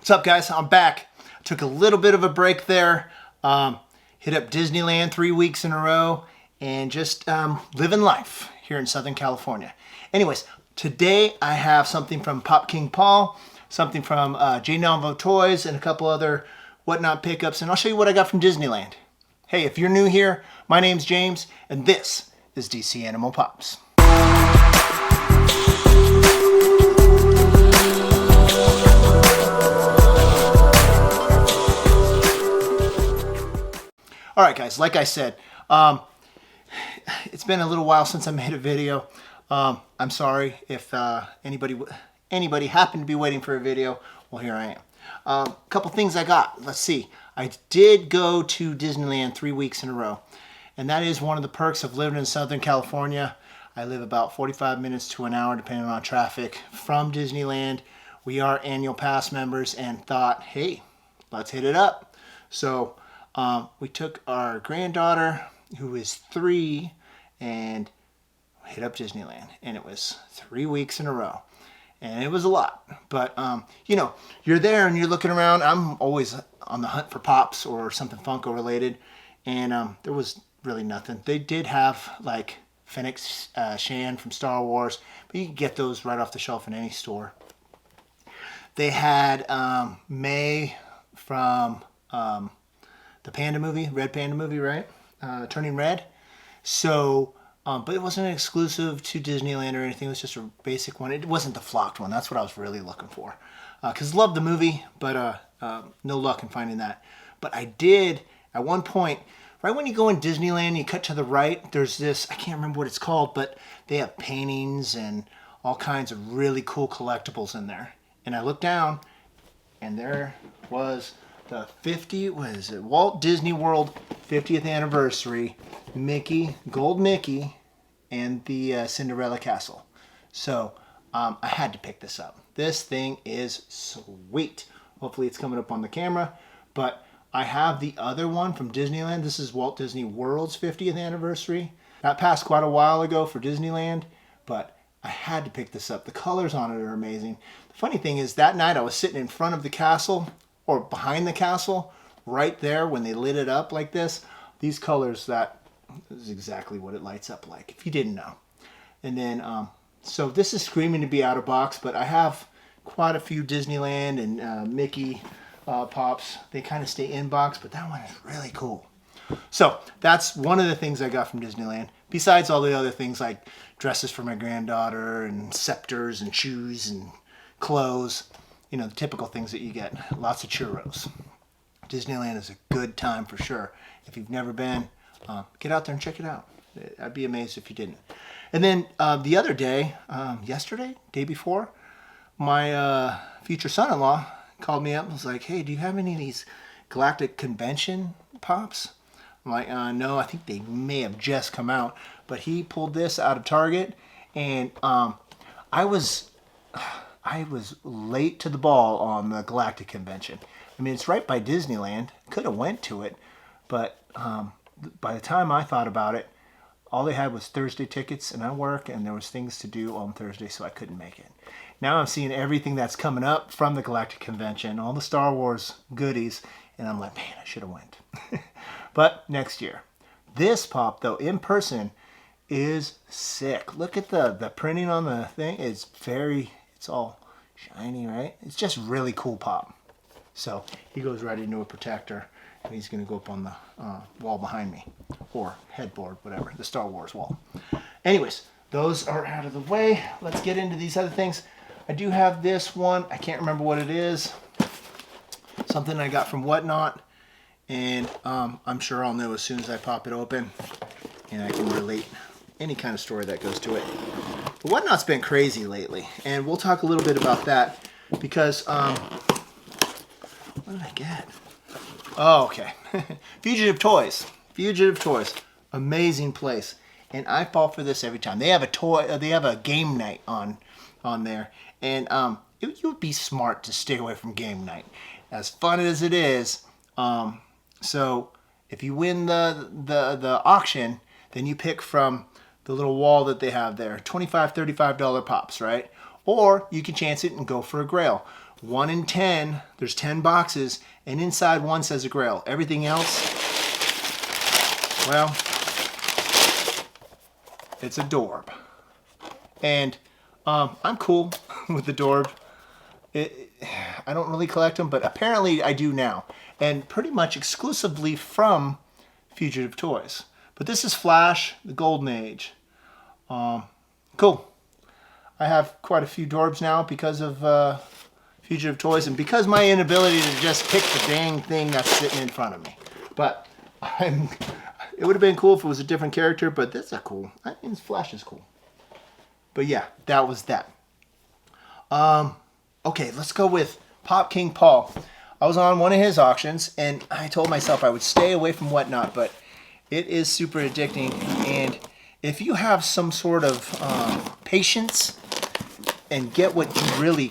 What's up, guys? I'm back. Took a little bit of a break there. Hit up Disneyland 3 weeks in a row and just living life here in Southern California. Anyways, today I have something from Pop King Paul, something from Jnavo Toys, and a couple other whatnot pickups, and I'll show you what I got from Disneyland. Hey, if you're new here, my name's James, and this is DC Animal Pops. All right, guys, like I said, it's been a little while since I made a video. I'm sorry if anybody happened to be waiting for a video. Well, here I am. A couple things I got. Let's see. I did go to Disneyland 3 weeks in a row, and that is one of the perks of living in Southern California. I live about 45 minutes to an hour, depending on traffic, from Disneyland. We are annual pass members and thought, hey, let's hit it up. So we took our granddaughter, who is 3, and hit up Disneyland. And it was 3 weeks in a row. And it was a lot. But, you know, you're there and you're looking around. I'm always on the hunt for Pops or something Funko related. And there was really nothing. They did have, like, Fennec Shan from Star Wars. But you can get those right off the shelf in any store. They had May from the Panda movie, Red Panda movie, right? Turning Red. So, but it wasn't exclusive to Disneyland or anything. It was just a basic one. It wasn't the flocked one. That's what I was really looking for. Because I love the movie, but no luck in finding that. But I did, at one point, right when you go in Disneyland, you cut to the right, there's this, I can't remember what it's called, but they have paintings and all kinds of really cool collectibles in there. And I looked down, and there was the Walt Disney World 50th anniversary Mickey, Gold Mickey, and the Cinderella Castle. So I had to pick this up. This thing is sweet. Hopefully it's coming up on the camera, but I have the other one from Disneyland. This is Walt Disney World's 50th anniversary. That passed quite a while ago for Disneyland, but I had to pick this up. The colors on it are amazing. The funny thing is, that night I was sitting in front of the castle, or behind the castle, right there when they lit it up like this. These colors, that is exactly what it lights up like, if you didn't know. And then, so this is screaming to be out of box, but I have quite a few Disneyland and Mickey Pops. They kind of stay in box, but that one is really cool. So that's one of the things I got from Disneyland, besides all the other things like dresses for my granddaughter and scepters and shoes and clothes. You know, the typical things that you get. Lots of churros. Disneyland is a good time for sure. If you've never been, get out there and check it out. I'd be amazed if you didn't. And then the other day, day before, my future son-in-law called me up and was like, hey, do you have any of these Galactic Convention Pops? I'm like, no, I think they may have just come out. But he pulled this out of Target, and I was late to the ball on the Galactic Convention. I mean, it's right by Disneyland. Could have went to it, but by the time I thought about it, all they had was Thursday tickets, and I work, and there was things to do on Thursday, so I couldn't make it. Now I'm seeing everything that's coming up from the Galactic Convention, all the Star Wars goodies, and I'm like, man, I should have went. But next year. This Pop, though, in person, is sick. Look at the printing on the thing. It's all shiny, right? It's just really cool Pop. So he goes right into a protector, and he's going to go up on the wall behind me, or headboard, whatever, the Star Wars wall. Anyways, those are out of the way. Let's get into these other things. I do have this one. I can't remember what it is. Something I got from Whatnot, and I'm sure I'll know as soon as I pop it open, and I can relate any kind of story that goes to it. But Whatnot's been crazy lately, and we'll talk a little bit about that because, what did I get? Oh, okay. Fugitive Toys. Fugitive Toys. Amazing place. And I fall for this every time. They have a game night on there. And it would be smart to stay away from game night. As fun as it is, so if you win the auction, then you pick from the little wall that they have there. $25, $35 Pops, right? Or you can chance it and go for a Grail. 1 in 10. There's 10 boxes, and inside one says a Grail. Everything else, well, it's a Dorb. And I'm cool with the Dorb. I don't really collect them, but apparently I do now. And pretty much exclusively from Fugitive Toys. But this is Flash, the Golden Age. Cool. I have quite a few Dorbs now because of Fugitive Toys, and because my inability to just pick the dang thing that's sitting in front of me. But it would have been cool if it was a different character, but this is cool. I think Flash is cool. But yeah, that was that. Okay, let's go with Pop King Paul. I was on one of his auctions, and I told myself I would stay away from Whatnot, but it is super addicting. And if you have some sort of patience and get what you really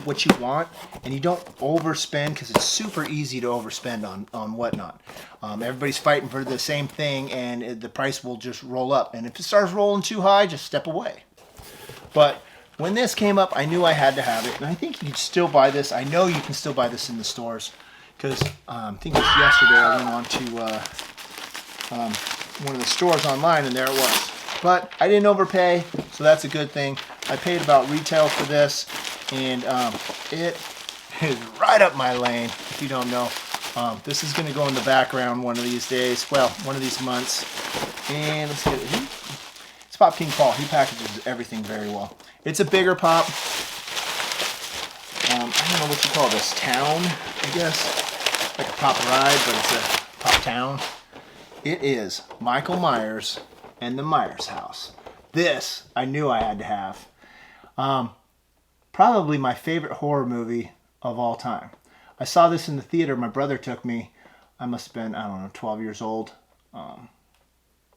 what you want, and you don't overspend, because it's super easy to overspend on Whatnot. Everybody's fighting for the same thing, and the price will just roll up. And if it starts rolling too high, just step away. But when this came up, I knew I had to have it, and I think you can still buy this. I know you can still buy this in the stores, because I think it was yesterday I went on to one of the stores online, and there it was. But I didn't overpay, so that's a good thing. I paid about retail for this, and it is right up my lane, if you don't know. This is going to go in the background one of these days, well, one of these months. And let's get it. It's Pop King Paul. He packages everything very well. It's a bigger pop. I don't know what you call this, town, I guess. Like a pop ride, but it's a pop town. It is Michael Myers and the Myers house. This I knew I had to have. Probably my favorite horror movie of all time. I saw this in the theater. My brother took me. I must have been, I don't know, 12 years old.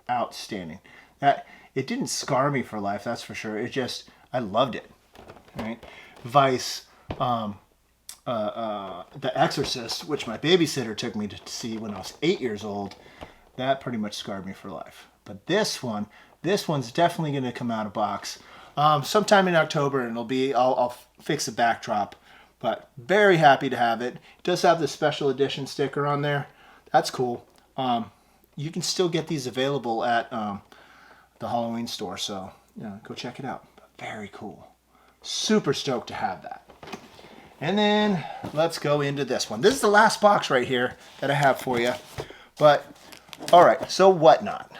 Outstanding. It didn't scar me for life, that's for sure. It just, I loved it. Right? Vice, The Exorcist, which my babysitter took me to see when I was 8 years old. That pretty much scarred me for life. But this one's definitely going to come out of box sometime in October, and I'll fix the backdrop. But very happy to have it. It does have the special edition sticker on there. That's cool. You can still get these available at the Halloween store, so go check it out. But very cool. Super stoked to have that. And then let's go into this one. This is the last box right here that I have for you. But all right, so Whatnot.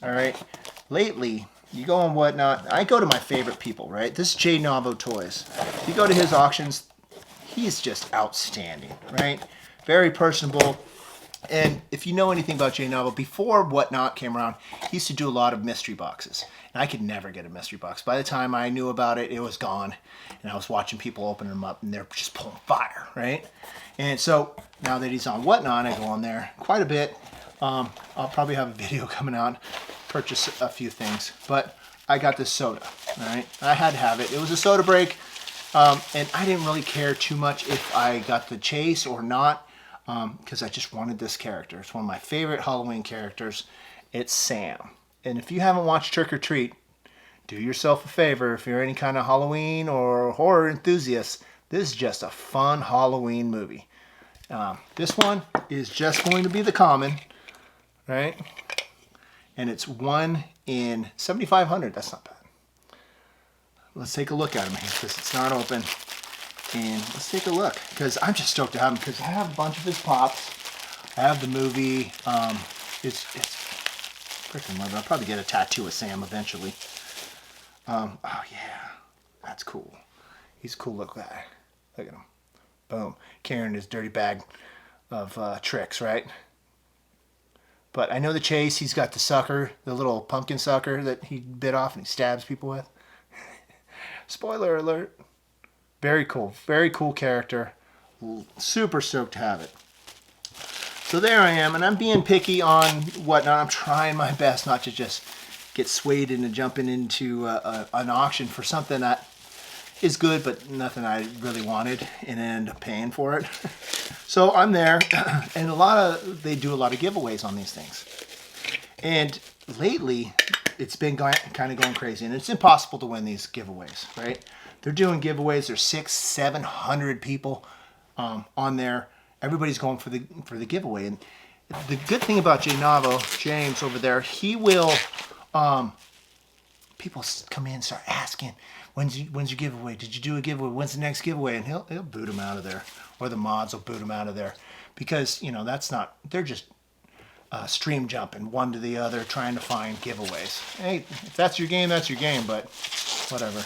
All right, lately you go on Whatnot. I go to my favorite people, right? This is Jnavo Toys. You go to his auctions, he's just outstanding, right? Very personable. And if you know anything about Jnavo, before Whatnot came around, he used to do a lot of mystery boxes. And I could never get a mystery box. By the time I knew about it, it was gone. And I was watching people open them up, and they're just pulling fire, right? And so now that he's on Whatnot, I go on there quite a bit. I'll probably have a video coming out, purchase a few things. But I got this soda, all right? I had to have it. It was a soda break, and I didn't really care too much if I got the chase or not. Because I just wanted this character. It's one of my favorite Halloween characters. It's Sam. And if you haven't watched Trick or Treat, do yourself a favor. If you're any kind of Halloween or horror enthusiast, this is just a fun Halloween movie. This one is just going to be the common, right? And it's 1 in 7,500. That's not bad. Let's take a look at him here because it's not open. And let's take a look, because I'm just stoked to have him, because I have a bunch of his pops. I have the movie. It's freaking love it. I'll probably get a tattoo of Sam eventually. Oh yeah, that's cool. He's a cool look guy. Look at him. Boom. Carrying his dirty bag of tricks, right? But I know the chase. He's got the sucker, the little pumpkin sucker that he bit off and he stabs people with. Spoiler alert. Very cool character. Super stoked to have it. So there I am, and I'm being picky on Whatnot. I'm trying my best not to just get swayed into jumping into an auction for something that is good, but nothing I really wanted, and end up paying for it. So I'm there, and they do a lot of giveaways on these things. And lately, it's been kind of going crazy, and it's impossible to win these giveaways, right? They're doing giveaways. There's 600-700 people on there. Everybody's going for the giveaway. And the good thing about Jnavo, James over there, he will, people come in and start asking, when's your giveaway? Did you do a giveaway? When's the next giveaway? And he'll boot them out of there. Or the mods will boot them out of there. Because, you know, that's not, they're just stream jumping one to the other, trying to find giveaways. Hey, if that's your game, that's your game, but whatever.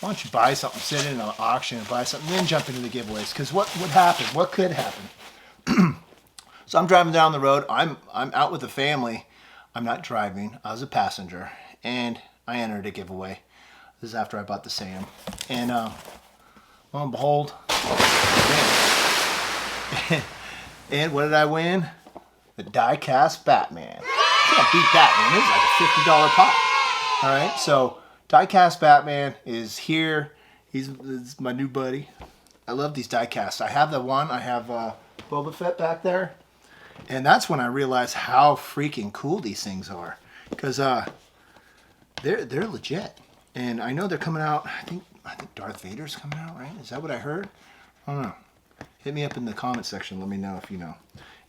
Why don't you buy something, sit in an auction and buy something, then jump into the giveaways? Because what would happen? What could happen? So I'm driving down the road. I'm out with the family. I'm not driving. I was a passenger, and I entered a giveaway. This is after I bought the Sam, and lo and behold, and what did I win? The die-cast Batman. You can't beat that, man. This is like a $50 pop. All right, so die-cast Batman is here. He's my new buddy. I love these die-casts. I have the one. I have Boba Fett back there. And that's when I realized how freaking cool these things are. Because they're legit. And I know they're coming out. I think Darth Vader's coming out, right? Is that what I heard? I don't know. Hit me up in the comment section. Let me know if you know.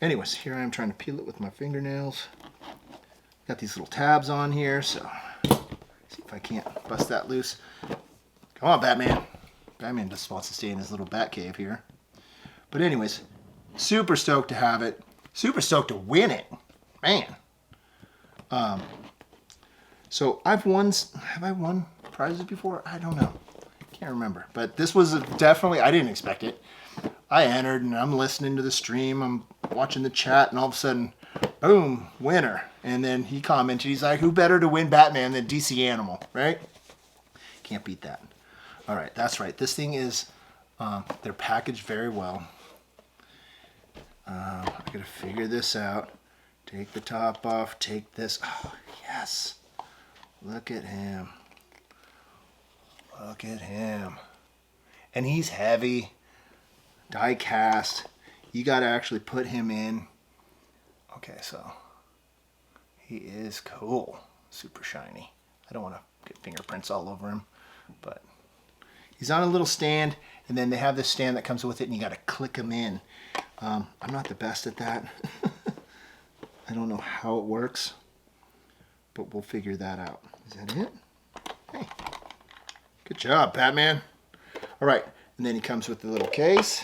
Anyways, here I am trying to peel it with my fingernails. Got these little tabs on here, so see if I can't bust that loose. Come on, Batman. Batman just wants to stay in his little bat cave here. But anyways, super stoked to have it. Super stoked to win it. Man. So have I won prizes before? I don't know. Can't remember. But this was definitely, I didn't expect it. I entered and I'm listening to the stream. I'm watching the chat and all of a sudden, boom, winner. And then he commented, he's like, who better to win Batman than DC Animal, right? Can't beat that. All right, that's right. This thing is, they're packaged very well. I gotta figure this out. Take the top off, take this. Oh, yes. Look at him. Look at him. And he's heavy. Die cast. You got to actually put him in. Okay, so he is cool. Super shiny. I don't want to get fingerprints all over him, but he's on a little stand, and then they have this stand that comes with it, and you got to click him in. I'm not the best at that. I don't know how it works, but we'll figure that out. Is that it? Hey, good job, Batman. All right, and then he comes with the little case.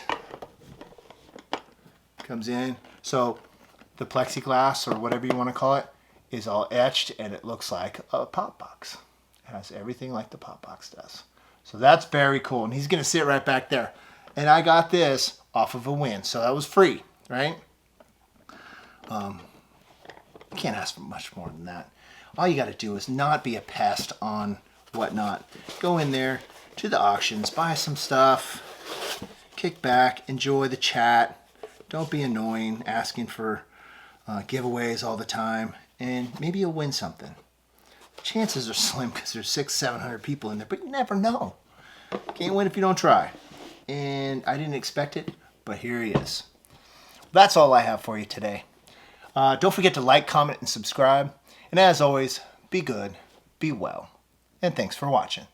Comes in. So the plexiglass, or whatever you want to call it, is all etched, and it looks like a pop box. It has everything like the pop box does. So that's very cool, and he's going to sit right back there. And I got this off of a win, so that was free, right? You can't ask for much more than that. All you got to do is not be a pest on whatnot. Go in there to the auctions, buy some stuff, kick back, enjoy the chat. Don't be annoying, asking for giveaways all the time, and maybe you'll win something. Chances are slim because there's 600-700 people in there, but you never know. Can't win if you don't try. And I didn't expect it, but here he is. That's all I have for you today. Don't forget to like, comment, and subscribe. And as always, be good, be well, and thanks for watching.